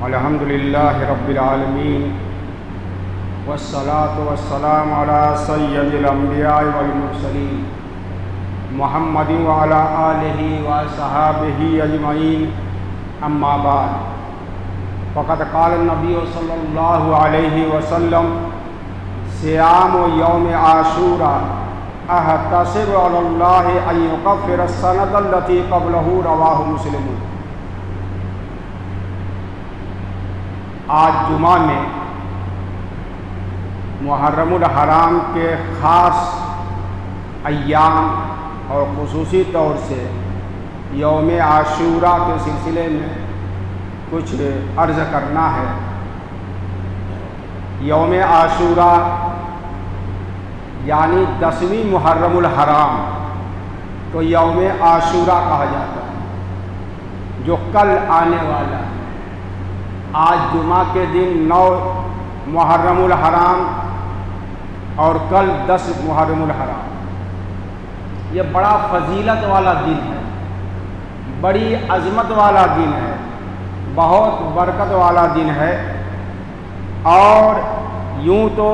الحمد للہ رب العالمین والصلاة والسلام علی سید الانبیاء والمرسلین محمد وعلی آلہ وصحابہ اجمعین اما بعد فقد قال النبی صلی اللہ علیہ وسلم صیام یوم عاشوراء احتسب علی اللہ ان یکفر السنۃ التی قبلہ رواہ مسلم۔ آج جمعہ میں محرم الحرام کے خاص ایام اور خصوصی طور سے یوم عاشوراء کے سلسلے میں کچھ عرض کرنا ہے۔ یوم عاشوراء یعنی 10ویں محرم الحرام کو یوم عاشوراء کہا جاتا ہے، جو کل آنے والا ہے۔ آج جمعہ کے دن 9 محرم الحرام اور کل 10 محرم الحرام۔ یہ بڑا فضیلت والا دن ہے، بڑی عظمت والا دن ہے، بہت برکت والا دن ہے۔ اور یوں تو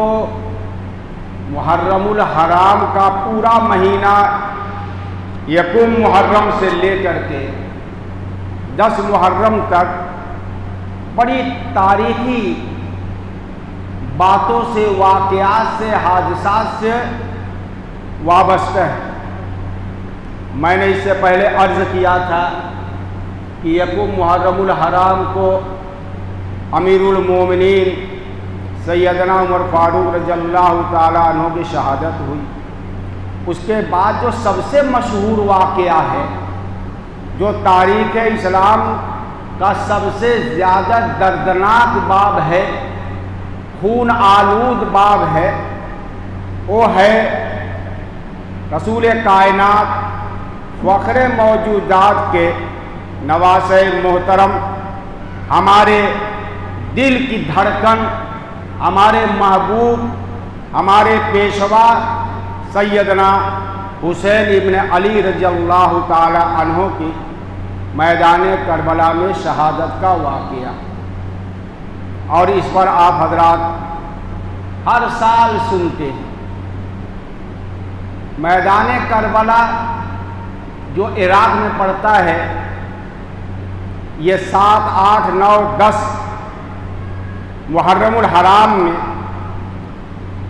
محرم الحرام کا پورا مہینہ یکم محرم سے لے کر کے 10 محرم تک بڑی تاریخی باتوں سے، واقعات سے، حادثات سے وابستہ ہے۔ میں نے اس سے پہلے عرض کیا تھا کہ یکم محرم الحرام کو امیر المومنین سیدنا عمر فاروق رضی اللہ تعالیٰ عنہ کی شہادت ہوئی۔ اس کے بعد جو سب سے مشہور واقعہ ہے، جو تاریخ اسلام کا سب سے زیادہ دردناک باب ہے، خون آلود باب ہے، وہ ہے رسول کائنات، فخر موجودات کے نواسہ محترم، ہمارے دل کی دھڑکن، ہمارے محبوب، ہمارے پیشوا سیدنا حسین ابن علی رضی اللہ تعالی عنہ کی میدان کربلا میں شہادت کا واقعہ۔ اور اس پر آپ حضرات ہر سال سنتے ہیں۔ میدان کربلا جو عراق میں پڑتا ہے، یہ 7، 8، 9، 10 محرم الحرام میں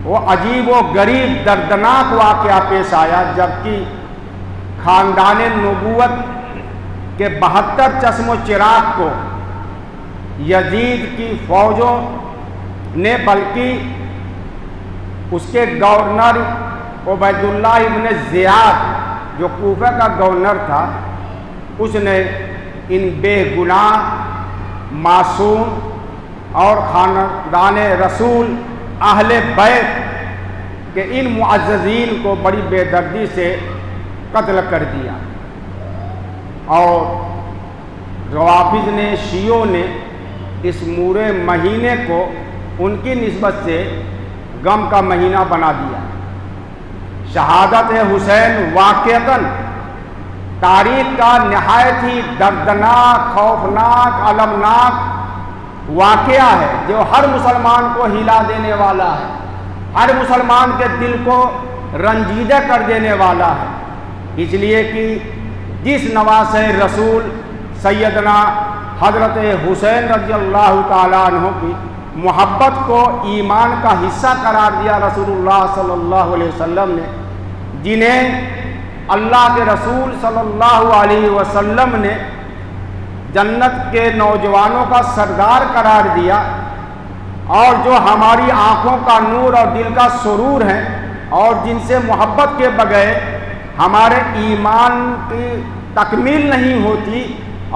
وہ عجیب و غریب دردناک واقعہ پیش آیا، جبکہ خاندان نبوت کہ 72 چشم و چراغ کو یزید کی فوجوں نے، بلکہ اس کے گورنر عبید اللہ ابن زیاد جو کوفہ کا گورنر تھا، اس نے ان بے گناہ، معصوم اور خاندان رسول اہل بیت کے ان معززین کو بڑی بے دردی سے قتل کر دیا۔ اور روافض نے، شیعوں نے اس پورے مہینے کو ان کی نسبت سے غم کا مہینہ بنا دیا۔ شہادت حسین واقعتاً تاریخ کا نہایت ہی دردناک، خوفناک، المناک واقعہ ہے، جو ہر مسلمان کو ہلا دینے والا ہے، ہر مسلمان کے دل کو رنجیدہ کر دینے والا ہے۔ اس لیے کہ جس نواسہ رسول سیدنا حضرت حسین رضی اللہ تعالیٰ عنہ کی محبت کو ایمان کا حصہ قرار دیا رسول اللہ صلی اللہ علیہ وسلم نے، جنہیں اللہ کے رسول صلی اللہ علیہ وسلم نے جنت کے نوجوانوں کا سردار قرار دیا، اور جو ہماری آنکھوں کا نور اور دل کا سرور ہیں، اور جن سے محبت کے بغیر ہمارے ایمان کی تکمیل نہیں ہوتی،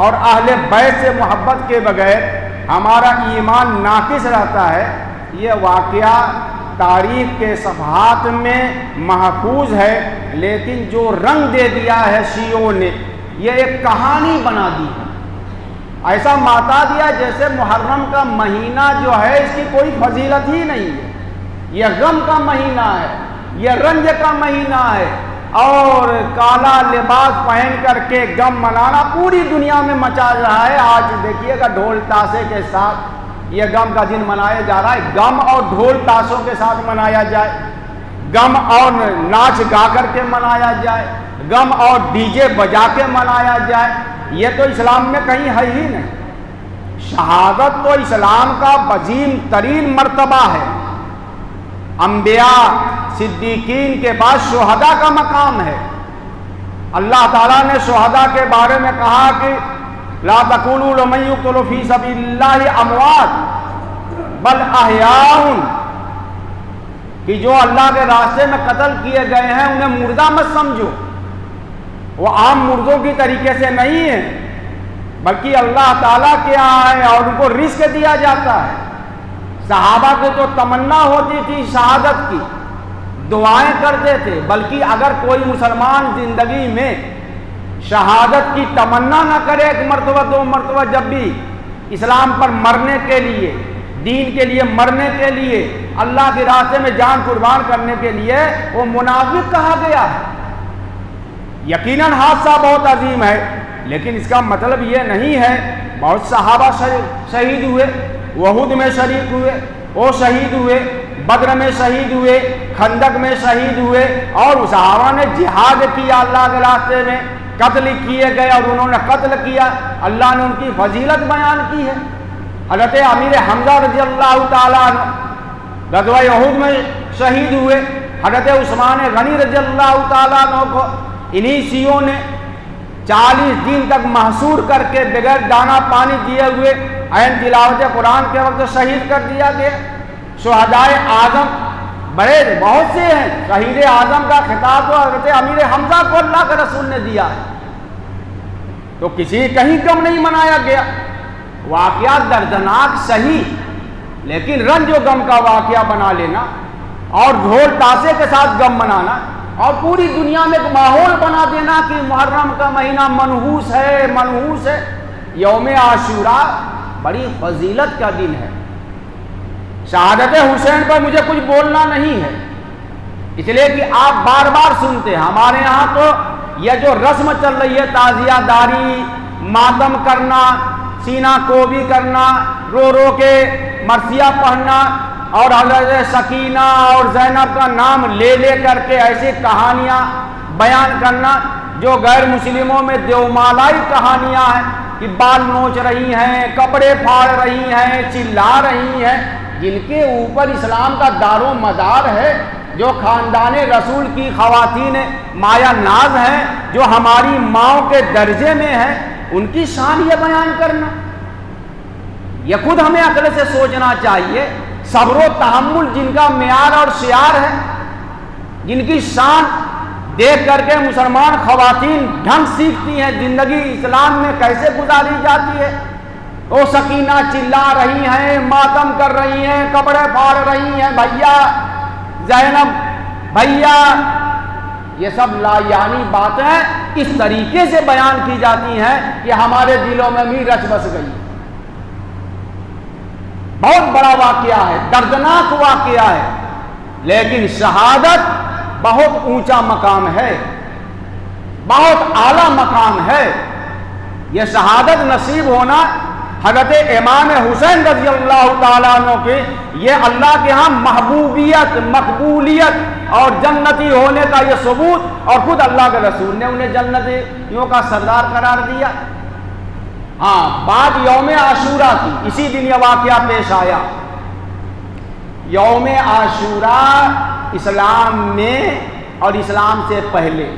اور اہل بیت سے محبت کے بغیر ہمارا ایمان ناقص رہتا ہے۔ یہ واقعہ تاریخ کے صفحات میں محفوظ ہے، لیکن جو رنگ دے دیا ہے شیعوں نے، یہ ایک کہانی بنا دی ہے۔ ایسا ماتا دیا جیسے محرم کا مہینہ جو ہے اس کی کوئی فضیلت ہی نہیں ہے، یہ غم کا مہینہ ہے، یہ رنج کا مہینہ ہے، اور کالا لباس پہن کر کے غم منانا پوری دنیا میں مچا رہا ہے۔ آج دیکھیے گا ڈھول تاشے کے ساتھ یہ غم کا دن منایا جا رہا ہے۔ غم اور ڈھول تاشوں کے ساتھ منایا جائے، غم اور ناچ گا کر کے منایا جائے، غم اور ڈی جے بجا کے منایا جائے، یہ تو اسلام میں کہیں ہے ہی نہیں۔ شہادت تو اسلام کا عظیم ترین مرتبہ ہے۔ انبیاء صدیقین کے بعد شہداء کا مقام ہے۔ اللہ تعالیٰ نے شہداء کے بارے میں کہا کہ لا تقولوا لمن يقتل فی سبیل اللہ اموات بل احیاء، کہ جو اللہ کے راستے میں قتل کیے گئے ہیں انہیں مردہ مت سمجھو، وہ عام مردوں کی طریقے سے نہیں ہیں، بلکہ اللہ تعالیٰ کے یہاں ہے اور ان کو رزق دیا جاتا ہے۔ صحابہ کو تو تمنا ہوتی تھی شہادت کی، دعائیں کرتے تھے، بلکہ اگر کوئی مسلمان زندگی میں شہادت کی تمنا نہ کرے ایک مرتبہ دو مرتبہ، جب بھی اسلام پر مرنے کے لیے، دین کے لیے مرنے کے لیے، اللہ کے راستے میں جان قربان کرنے کے لیے، وہ منافق کہا گیا ہے۔ یقیناً حادثہ بہت عظیم ہے، لیکن اس کا مطلب یہ نہیں ہے۔ بہت صحابہ شہید ہوئے، احد میں شریک ہوئے، وہ شہید ہوئے، بدر میں شہید ہوئے، خندق میں شہید ہوئے، اور صحابہ نے جہاد کیا اللہ کے راستے میں، قتل کیے گئے اور انہوں نے قتل کیا، اللہ نے ان کی فضیلت بیان کی ہے۔ حضرت امیر حمزہ رضی اللہ تعالیٰ عنہ غزوہ احد میں شہید ہوئے، حضرت عثمان غنی رضی اللہ تعالیٰ عنہ کو انہی شیعوں نے 40 دن تک محصور کر کے بغیر دانا پانی دیے ہوئے عین تلاوت قرآن کے وقت شہید کر دیا گیا۔ شہدائے اعظم بڑے بہت سے ہیں، شہید اعظم کا خطاب تو حضرت امیر حمزہ کو اللہ کے رسول نے دیا ہے، تو کسی کہیں کم نہیں منایا گیا۔ واقعہ دردناک صحیح، لیکن رنج و غم کا واقعہ بنا لینا اور ڈھول تاشے کے ساتھ غم منانا اور پوری دنیا میں ایک ماحول بنا دینا کہ محرم کا مہینہ منحوس ہے، منحوس ہے۔ یوم عاشوراء بڑی فضیلت کا دن ہے۔ شہادت حسین پر مجھے کچھ بولنا نہیں ہے، اس لیے کہ آپ بار بار سنتے ہیں ہمارے یہاں تو یہ جو رسم چل رہی ہے، تعزیہ داری، ماتم کرنا، سینہ کوبی کرنا، رو رو کے مرثیہ پڑھنا اور حضرت سکینہ اور زینب کا نام لے لے کر کے ایسی کہانیاں بیان کرنا جو غیر مسلموں میں دیومالائی کہانیاں ہیں کہ بال نوچ رہی ہیں، کپڑے پھاڑ رہی ہیں، چلا رہی ہیں، جن کے اوپر اسلام کا دار و مدار ہے، جو خاندان رسول کی خواتین مایا ناز ہیں، جو ہماری ماؤں کے درجے میں ہیں، ان کی شان یہ بیان کرنا، یہ خود ہمیں عقل سے سوچنا چاہیے۔ صبر و تحمل جن کا معیار اور شعار ہے، جن کی شان دیکھ کر کے مسلمان خواتین ڈھنگ سیکھتی ہیں زندگی اسلام میں کیسے گزاری جاتی ہے۔ وہ سکینہ چلا رہی ہیں، ماتم کر رہی ہیں، کپڑے پھاڑ رہی ہیں، بھیا زینب بھیا، یہ سب لا یعنی باتیں اس طریقے سے بیان کی جاتی ہیں کہ ہمارے دلوں میں بھی رچ بس گئی۔ بہت بڑا واقعہ ہے، دردناک واقعہ ہے، لیکن شہادت بہت اونچا مقام ہے، بہت اعلیٰ مقام ہے۔ یہ شہادت نصیب ہونا حضرت امام حسین رضی اللہ تعالیٰ عنہ کے یہ اللہ کے ہاں محبوبیت، مقبولیت اور جنتی ہونے کا یہ ثبوت، اور خود اللہ کے رسول نے انہیں جنتیوں کا سردار قرار دیا۔ ہاں، بات یوم عاشوراء کی، اسی دن یہ واقعہ پیش آیا۔ یوم عاشوراء اسلام میں اور اسلام سے پہلے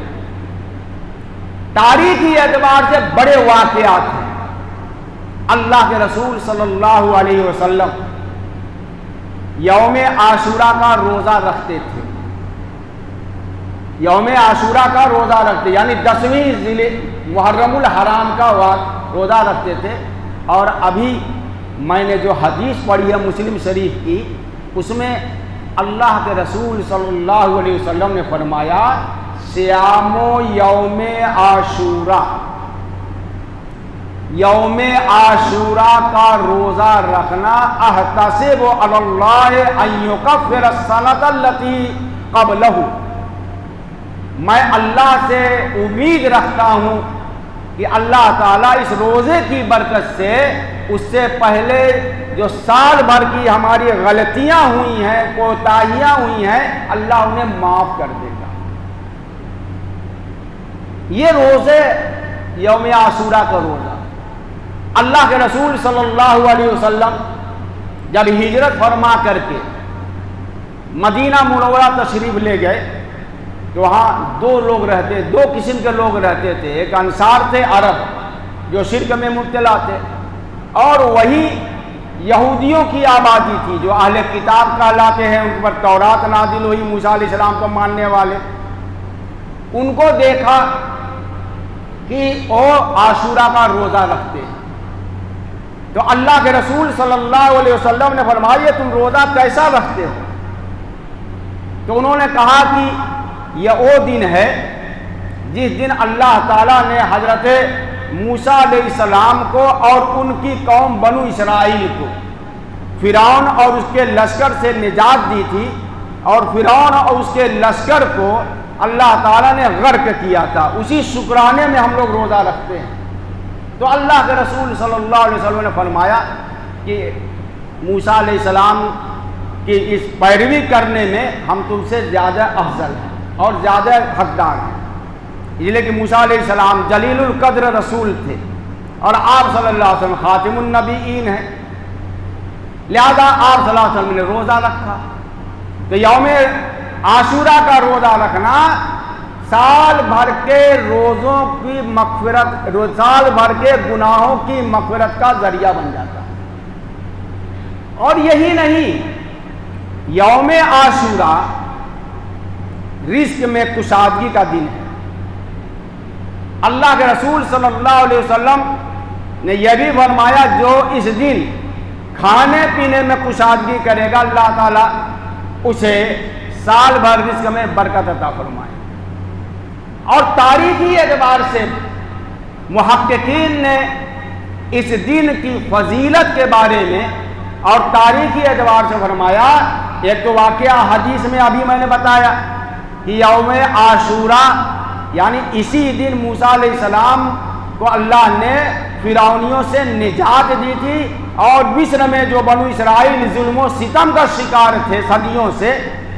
تاریخی اعتبار سے بڑے واقعات ہیں۔ اللہ کے رسول صلی اللہ علیہ وسلم یوم عاشوراء کا روزہ رکھتے تھے، یوم عاشوراء کا روزہ رکھتے، یعنی 10ویں ذی محرم الحرام کا روزہ رکھتے تھے۔ اور ابھی میں نے جو حدیث پڑھی ہے مسلم شریف کی، اس میں اللہ کے رسول صلی اللہ علیہ وسلم نے فرمایا صیام یوم عاشوراء، یوم عاشوراء کا روزہ رکھنا احتسب علی اللہ ان یکفر السنۃ التی قبلہ، میں اللہ سے امید رکھتا ہوں کہ اللہ تعالیٰ اس روزے کی برکت سے اس سے پہلے جو سال بھر کی ہماری غلطیاں ہوئی ہیں، کوتاہیاں ہوئی ہیں، اللہ انہیں معاف کر دے گا۔ یہ روزے یوم عاشورہ کا روزہ، اللہ کے رسول صلی اللہ علیہ وسلم جب ہجرت فرما کر کے مدینہ منورہ تشریف لے گئے تو وہاں دو قسم کے لوگ رہتے تھے۔ ایک انصار تھے عرب جو شرک میں مبتلا تھے، اور وہی یہودیوں کی آبادی تھی جو اہل کتاب کہلاتے ہیں، ان پر تورات نازل ہوئی، موسیٰ علیہ السلام کو ماننے والے۔ ان کو دیکھا کہ وہ عاشورہ کا روزہ رکھتے ہیں، تو اللہ کے رسول صلی اللہ علیہ وسلم نے فرمایا تم روزہ کیسا رکھتے ہو؟ تو انہوں نے کہا کہ یہ وہ دن ہے جس دن اللہ تعالیٰ نے حضرت موسیٰ علیہ السلام کو اور ان کی قوم بنو اسرائیل کو فرعون اور اس کے لشکر سے نجات دی تھی، اور فرعون اور اس کے لشکر کو اللہ تعالیٰ نے غرق کیا تھا۔ اسی شکرانے میں ہم لوگ روزہ رکھتے ہیں۔ تو اللہ کے رسول صلی اللہ علیہ وسلم نے فرمایا کہ موسیٰ علیہ السلام کی اس پیروی کرنے میں ہم تم سے زیادہ افضل ہیں اور زیادہ حقدار ہیں، اس لیے کہ موسیٰ علیہ السلام جلیل القدر رسول تھے اور آپ صلی اللہ علیہ وسلم خاتم النبیین ہیں، لہذا آپ صلی اللہ علیہ وسلم نے روزہ رکھا۔ تو یوم عاشورہ کا روزہ رکھنا سال بھر کے روزوں کی مغفرت، سال بھر کے گناہوں کی مغفرت کا ذریعہ بن جاتا ہے۔ اور یہی نہیں، یوم عاشورہ رزق میں کشادگی کا دن ہے۔ اللہ کے رسول صلی اللہ علیہ وسلم نے یہ بھی فرمایا جو اس دن کھانے پینے میں کشادگی کرے گا اللہ تعالیٰ اسے سال بھر رزق میں برکت عطا فرمائے۔ اور تاریخی اعتبار سے محققین نے اس دن کی فضیلت کے بارے میں اور تاریخی اعتبار سے فرمایا، ایک تو واقعہ حدیث میں ابھی میں نے بتایا کہ یوم عاشورہ یعنی اسی دن موسیٰ علیہ السلام کو اللہ نے فرعونیوں سے نجات دی تھی، اور مصر میں جو بنو اسرائیل ظلم و ستم کا شکار تھے صدیوں سے،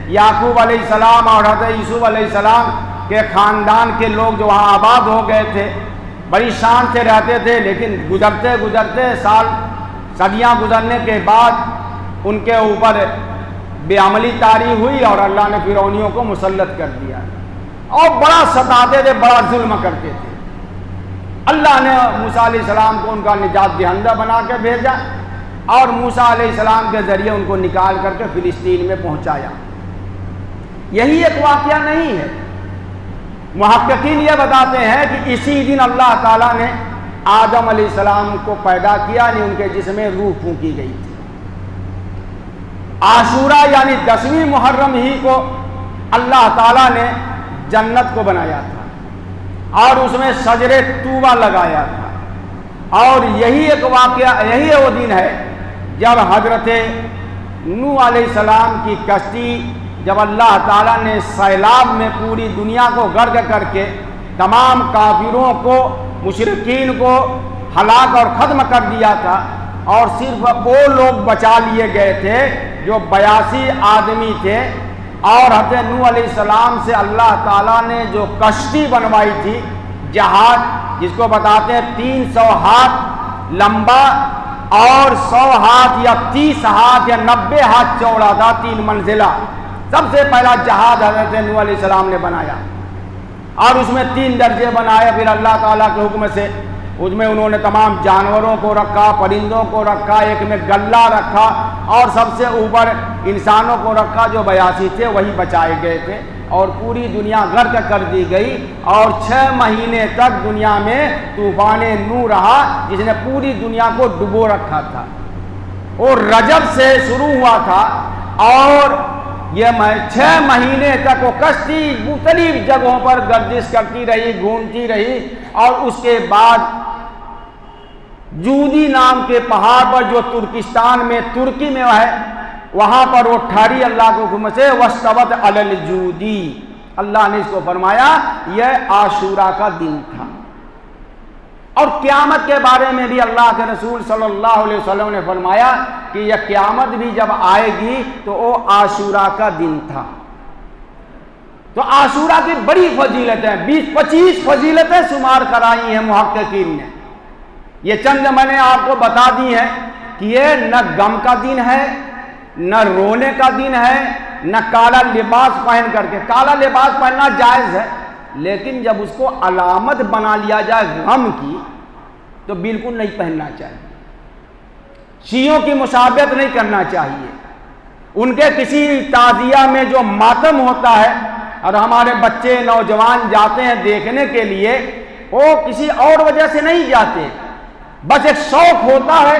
یعقوب علیہ السلام اور حضرت یوسف علیہ السلام کے خاندان کے لوگ جو وہاں آباد ہو گئے تھے، بڑی شان سے رہتے تھے، لیکن گزرتے گزرتے صدیاں گزرنے کے بعد ان کے اوپر بے عملی طاری ہوئی اور اللہ نے فرعونیوں کو مسلط کر دیا اور بڑا ستاتے تھے، بڑا ظلم کرتے تھے۔ اللہ نے موسیٰ علیہ السلام کو ان کا نجات دہندہ بنا کے بھیجا اور موسیٰ علیہ السلام کے ذریعے ان کو نکال کر کے فلسطین میں پہنچایا۔ یہی ایک واقعہ نہیں ہے، محققین یہ بتاتے ہیں کہ اسی دن اللہ تعالیٰ نے آدم علیہ السلام کو پیدا کیا، یعنی ان کے جسم میں روح پھونکی گئی تھی۔ عاشورہ یعنی 10ویں محرم ہی کو اللہ تعالیٰ نے جنت کو بنایا تھا اور اس میں شجر طوبہ لگایا تھا، اور یہی ایک واقعہ، یہی وہ دن ہے جب حضرت نوح علیہ السلام کی کشتی جب اللہ تعالیٰ نے سیلاب میں پوری دنیا کو غرق کر کے تمام کافروں کو، مشرکین کو ہلاک اور ختم کر دیا تھا، اور صرف وہ لوگ بچا لیے گئے تھے جو 82 آدمی تھے، اور حضرت نوح علیہ السلام سے اللہ تعالیٰ نے جو کشتی بنوائی تھی، جہاز جس کو بتاتے ہیں 300 ہاتھ لمبا اور 100 ہاتھ یا 30 ہاتھ یا 90 ہاتھ چوڑا تھا، 3 منزلہ، سب سے پہلا جہاز حضرت نوح علیہ السلام نے بنایا، اور اس میں 3 درجے بنائے۔ پھر اللہ تعالیٰ کے حکم سے اس میں انہوں نے تمام جانوروں کو رکھا، پرندوں کو رکھا، ایک میں گلہ رکھا، اور سب سے اوپر انسانوں کو رکھا جو 82 تھے، وہی بچائے گئے تھے، اور پوری دنیا غرق کر دی گئی، اور 6 مہینے تک دنیا میں طوفان نوح رہا جس نے پوری دنیا کو ڈبو رکھا تھا۔ اور رجب سے شروع ہوا تھا اور یہ 6 مہینے تک وہ کشتی مختلف جگہوں پر گردش کرتی رہی، گھومتی رہی، اور اس کے بعد جودی نام کے پہاڑ پر جو ترکستان میں، ترکی میں ہے، وہاں پر وہ ٹھہری اللہ کے حکم سے، وَاسْتَوَتْ عَلَى الْجُودِ، اللہ نے اس کو فرمایا یہ عاشورہ کا دن تھا۔ اور قیامت کے بارے میں بھی اللہ کے رسول صلی اللہ علیہ وسلم نے فرمایا کہ یہ قیامت بھی جب آئے گی تو وہ عاشورہ کا دن تھا۔ تو عاشورہ کی بڑی فضیلتیں 20-25 فضیلتیں شمار کرائی ہیں محققین نے۔ یہ چند میں نے آپ کو بتا دی ہیں کہ یہ نہ غم کا دن ہے، نہ رونے کا دن ہے، نہ کالا لباس پہن کر کے۔ کالا لباس پہننا جائز ہے، لیکن جب اس کو علامت بنا لیا جائے غم کی تو بالکل نہیں پہننا چاہیے۔ شیعوں کی مشابہت نہیں کرنا چاہیے۔ ان کے کسی تعزیہ میں جو ماتم ہوتا ہے اور ہمارے بچے نوجوان جاتے ہیں دیکھنے کے لیے، وہ کسی اور وجہ سے نہیں جاتے، بس ایک شوق ہوتا ہے،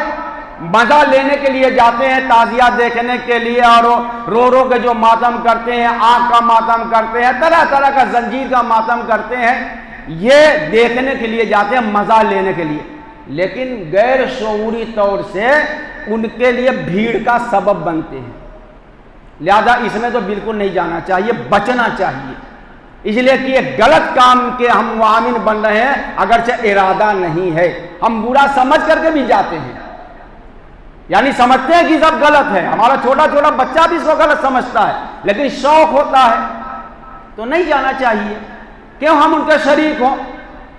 مزہ لینے کے لیے جاتے ہیں تعزیہ دیکھنے کے لیے، اور رو رو کے جو ماتم کرتے ہیں، آنکھ کا ماتم کرتے ہیں، طرح طرح کا زنجیر کا ماتم کرتے ہیں، یہ دیکھنے کے لیے جاتے ہیں، مزہ لینے کے لیے، لیکن غیر شعوری طور سے ان کے لیے بھیڑ کا سبب بنتے ہیں۔ لہذا اس میں تو بالکل نہیں جانا چاہیے، بچنا چاہیے، اس لیے کہ یہ غلط کام کے ہم معاون بن رہے ہیں، اگرچہ ارادہ نہیں ہے، ہم برا سمجھ کر کے بھی جاتے ہیں، یعنی سمجھتے ہیں کہ سب غلط ہے، ہمارا چھوٹا چھوٹا بچہ بھی اس کو غلط سمجھتا ہے، لیکن شوق ہوتا ہے تو نہیں جانا چاہیے، کیوں ہم ان کے شریک ہوں،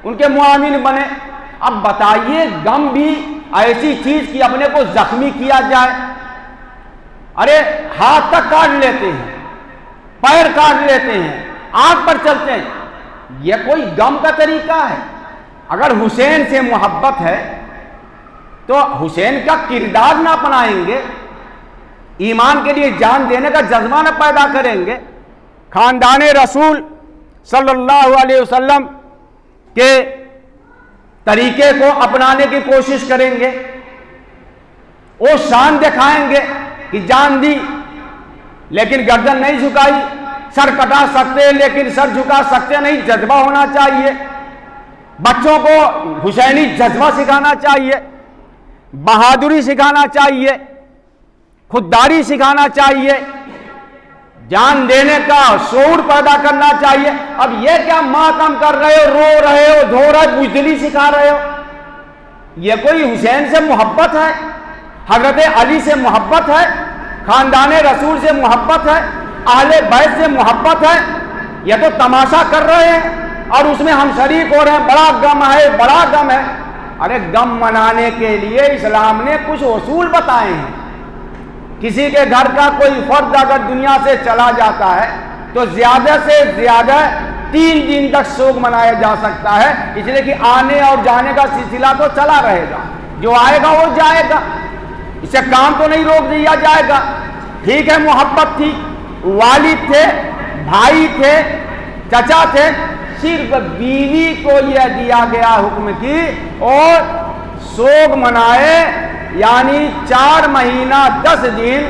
ان کے معاون بنے۔ اب بتائیے غم بھی ایسی چیز کی اپنے کو زخمی کیا جائے، ارے ہاتھ تک کاٹ لیتے ہیں، پیر کاٹ لیتے ہیں، آنکھ پر چلتے ہیں، یہ کوئی غم کا طریقہ ہے؟ اگر حسین سے محبت ہے تو حسین کا کردار نہ اپنائیں گے، ایمان کے لیے جان دینے کا جذبہ نہ پیدا کریں گے، خاندان رسول صلی اللہ علیہ وسلم کے طریقے کو اپنانے کی کوشش کریں گے، وہ شان دکھائیں گے کہ جان دی لیکن گردن نہیں جھکائی، سر کٹا سکتے لیکن سر جھکا سکتے نہیں، جذبہ ہونا چاہیے، بچوں کو حسینی جذبہ سکھانا چاہیے، بہادری سکھانا چاہیے، خودداری سکھانا چاہیے، جان دینے کا شعور پیدا کرنا چاہیے۔ اب یہ کیا ماتم کر رہے ہو، رو رہے ہو، دھو رہے ہو، بزدلی سکھا رہے ہو؟ یہ کوئی حسین سے محبت ہے، حضرت علی سے محبت ہے، خاندان رسول سے محبت ہے، اہل بیت سے محبت ہے؟ یہ تو تماشا کر رہے ہیں اور اس میں ہم شریک ہو رہے ہیں، بڑا غم ہے، بڑا غم ہے۔ ارے غم منانے کے لیے اسلام نے کچھ اصول بتائے ہیں۔ کسی کے گھر کا کوئی فرد اگر دنیا سے چلا جاتا ہے تو زیادہ سے زیادہ 3 دن تک سوگ منایا جا سکتا ہے، اس لیے کہ آنے اور جانے کا سلسلہ تو چلا رہے گا، جو آئے گا وہ جائے گا، اسے کام تو نہیں روک دیا جائے گا۔ ٹھیک ہے محبت تھی، والد تھے، بھائی تھے، چچا تھے، صرف بیوی کو یہ دیا گیا حکم کی اور سوگ منائے، یعنی 4 مہینہ 10 دن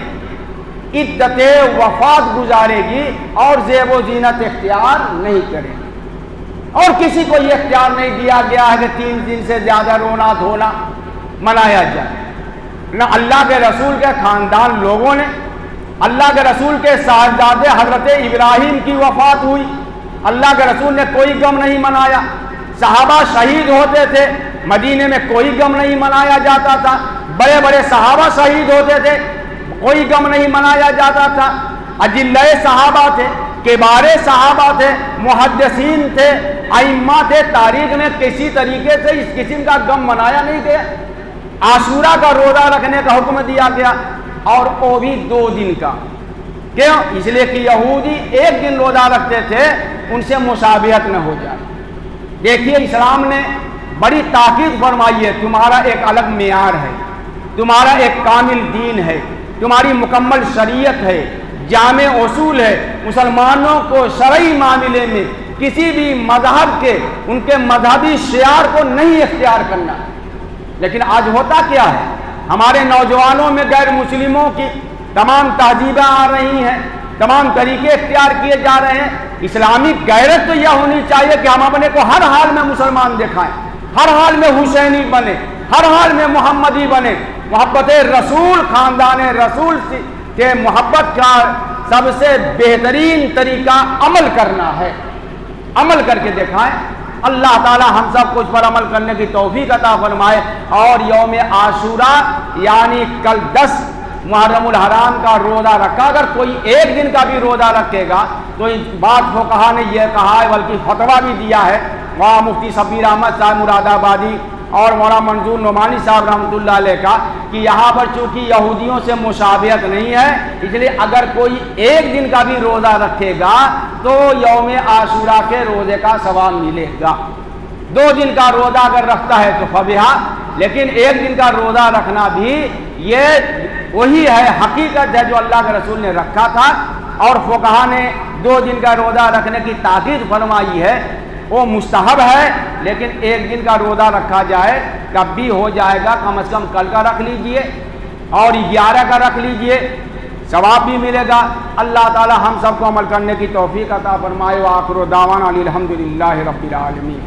عدت وفات گزارے گی اور زیب و زینت اختیار نہیں کرے گی، اور کسی کو یہ اختیار نہیں دیا گیا ہے کہ 3 دن سے زیادہ رونا دھونا منایا جائے۔ نہ اللہ کے رسول کے خاندان لوگوں نے، اللہ کے رسول کے صاحبزادے حضرت ابراہیم کی وفات ہوئی، اللہ کے رسول نے کوئی غم نہیں منایا، صحابہ شہید ہوتے تھے، مدینے میں کوئی غم نہیں منایا جاتا تھا، بڑے بڑے صحابہ شہید ہوتے تھے، کوئی غم نہیں منایا جاتا تھا، اجلہ صحابہ تھے، کبار صحابہ تھے، محدثین تھے، ائمہ تھے، تاریخ میں کسی طریقے سے اس قسم کا غم منایا نہیں گیا۔ عاشورہ کا روزہ رکھنے کا حکم دیا گیا، اور وہ بھی 2 دن کا، کیوں؟ اس لیے کہ یہودی 1 دن روزہ رکھتے تھے، ان سے مشابہت نہ ہو جائے۔ دیکھیے اسلام نے بڑی تاکید فرمائی ہے، تمہارا ایک الگ معیار ہے، تمہارا ایک کامل دین ہے، تمہاری مکمل شریعت ہے، جامع اصول ہے، مسلمانوں کو شرعی معاملے میں کسی بھی مذہب کے ان کے مذہبی شعار کو نہیں اختیار کرنا۔ لیکن آج ہوتا کیا ہے، ہمارے نوجوانوں میں غیر مسلموں کی تمام تہذیبیں آ رہی ہیں، تمام طریقے اختیار کیے جا رہے ہیں۔ اسلامی غیرت تو یہ ہونی چاہیے کہ ہم اپنے کو ہر حال میں مسلمان دکھائیں، ہر حال میں حسینی بنے، ہر حال میں محمدی بنے، محبت رسول، خاندان رسول کے محبت کا سب سے بہترین طریقہ عمل کرنا ہے، عمل کر کے دکھائیں۔ اللہ تعالی ہم سب کچھ پر عمل کرنے کی توفیق عطا فرمائے۔ اور یوم عاشوراء یعنی کل 10 محرم الحرام کا روزہ رکھا، اگر کوئی ایک دن کا بھی روزہ رکھے گا تو اس بات فقہا نے یہ کہا ہے، بلکہ فتویٰ بھی دیا ہے، وہاں مفتی شبیر احمد صاحب مراد آبادی اور مولانا منظور نعمانی صاحب رحمۃ اللہ علیہ کا، کہ یہاں پر چونکہ یہودیوں سے مشابہت نہیں ہے، اس لیے اگر کوئی ایک دن کا بھی روزہ رکھے گا تو یوم عاشوراء کے روزے کا ثواب ملے گا۔ 2 دن کا روزہ اگر رکھتا ہے تو فبہا، لیکن ایک دن کا روزہ رکھنا بھی یہ وہی ہے، حقیقت ہے جو اللہ کے رسول نے رکھا تھا۔ اور فقہا نے 2 دن کا روزہ رکھنے کی تاکید فرمائی ہے، وہ مستحب ہے، لیکن ایک دن کا روزہ رکھا جائے کب بھی ہو جائے گا، کم از کم کل کا رکھ لیجئے اور 11 کا رکھ لیجئے، ثواب بھی ملے گا۔ اللہ تعالی ہم سب کو عمل کرنے کی توفیق عطا فرمائے۔ وآخر دعوانا الحمدللہ رب العالمین۔